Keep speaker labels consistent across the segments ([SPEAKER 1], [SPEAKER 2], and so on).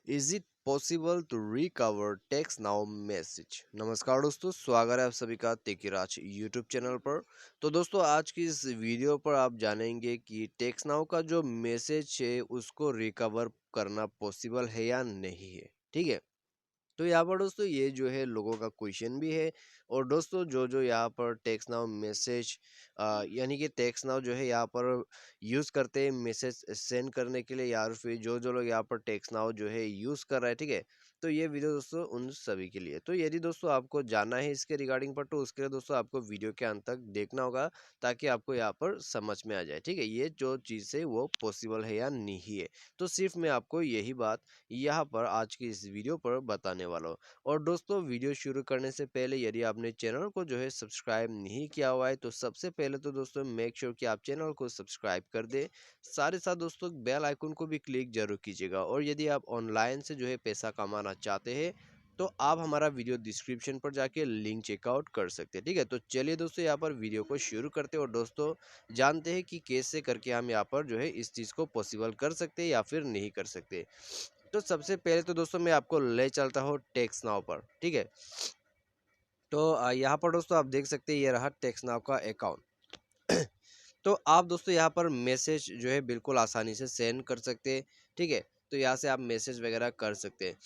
[SPEAKER 1] Is it possible to recover text now message. नमस्कार दोस्तों, स्वागत है आप सभी का तेकीराज यूट्यूब चैनल पर। तो दोस्तों, आज की इस वीडियो पर आप जानेंगे कि टेक्स्ट नाउ का जो मैसेज है उसको रिकवर करना पॉसिबल है या नहीं है। ठीक है, तो यहाँ पर दोस्तों ये जो है लोगों का क्वेश्चन भी है। और दोस्तों जो जो यहाँ पर टेक्स्ट नाउ मैसेज यानी कि टेक्स्ट नाउ जो है यहाँ पर यूज़ करते हैं मैसेज सेंड करने के लिए, या फिर जो जो लोग यहाँ पर टेक्स्ट नाउ जो है यूज़ कर रहे हैं, ठीक है। तो ये वीडियो दोस्तों उन सभी के लिए। तो यदि दोस्तों आपको जानना है इसके रिगार्डिंग पर, तो उसके लिए दोस्तों आपको वीडियो के अंत तक देखना होगा, ताकि आपको यहाँ पर समझ में आ जाए, ठीक है, ये जो चीज़ है वो पॉसिबल है या नहीं है। तो सिर्फ मैं आपको यही बात यहाँ पर आज की इस वीडियो पर बताने वाला हूँ। और दोस्तों, वीडियो शुरू करने से पहले यदि आपने चैनल को जो है सब्सक्राइब नहीं किया हुआ है, तो सबसे पहले तो दोस्तों मेक श्योर कि आप चैनल को सब्सक्राइब कर दे। साथ ही साथ दोस्तों बेल आइकन को भी क्लिक जरूर कीजिएगा। और यदि आप ऑनलाइन से जो है पैसा कमाना चाहते हैं, तो आप हमारा वीडियो डिस्क्रिप्शन पर जाके लिंक चेकआउट कर सकते हैं। ठीक है, तो चलिए दोस्तों यहाँ पर वीडियो को शुरू करते हैं। और दोस्तों जानते हैं कि कैसे करके हम यहाँ पर जो है इस चीज़ को पॉसिबल कर सकते हैं या फिर नहीं कर सकते। तो सबसे पहले तो दोस्तों मैं आपको ले चलता हूँ टेक्स्ट नाउ पर। ठीक है, तो यहाँ पर दोस्तों आप देख सकते हैं, ये रहा टेक्स्ट नाउ का अकाउंट। तो आप दोस्तों यहाँ पर मैसेज जो है बिल्कुल आसानी से सेंड कर सकते हैं। ठीक है, तो यहाँ से आप मैसेज वगैरह कर सकते हैं।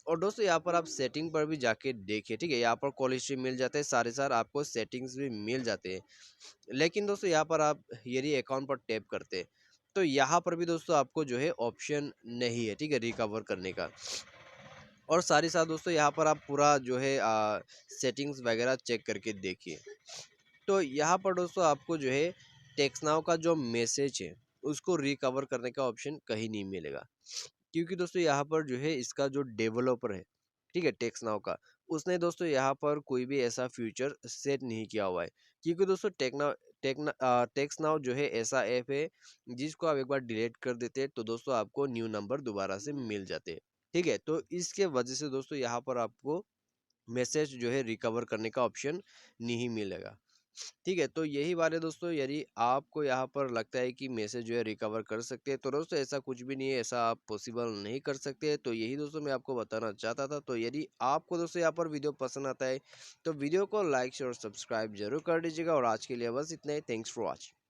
[SPEAKER 1] और दोस्तों यहाँ पर आप सेटिंग पर भी जाके देखिए। ठीक है, यहाँ पर कॉल हिस्ट्री मिल जाते हैं, सारे साथ आपको सेटिंग्स भी मिल जाते हैं। लेकिन दोस्तों यहाँ पर आप यदि अकाउंट पर टैप करते हैं, तो यहाँ पर भी दोस्तों आपको जो है ऑप्शन नहीं है, ठीक है, रिकवर करने का। और साथ ही साथ दोस्तों यहाँ पर आप पूरा जो है सेटिंग्स वगैरह चेक करके देखिए। तो यहाँ पर दोस्तों आपको जो है टेक्स्ट नाउ का जो मैसेज है उसको रिकवर करने का ऑप्शन कहीं नहीं मिलेगा। क्योंकि दोस्तों यहाँ पर जो है इसका जो डेवलपर है, ठीक है, टेक्स्ट नाउ का, उसने दोस्तों यहाँ पर कोई भी ऐसा फीचर सेट नहीं किया हुआ है। क्योंकि दोस्तों टेक्स्ट नाउ जो है ऐसा ऐप है जिसको आप एक बार डिलीट कर देते हैं, तो दोस्तों आपको न्यू नंबर दोबारा से मिल जाते हैं। ठीक है, तो इसके वजह से दोस्तों यहाँ पर आपको मैसेज जो है रिकवर करने का ऑप्शन नहीं मिलेगा। ठीक है, तो यही बात है दोस्तों। यदि आपको यहाँ पर लगता है कि मैसेज जो है रिकवर कर सकते हैं, तो दोस्तों ऐसा कुछ भी नहीं है, ऐसा आप पॉसिबल नहीं कर सकते। तो यही दोस्तों मैं आपको बताना चाहता था। तो यदि आपको दोस्तों यहाँ पर वीडियो पसंद आता है, तो वीडियो को लाइक शेयर और सब्सक्राइब जरूर कर दीजिएगा। और आज के लिए बस इतना ही। Thanks for watching.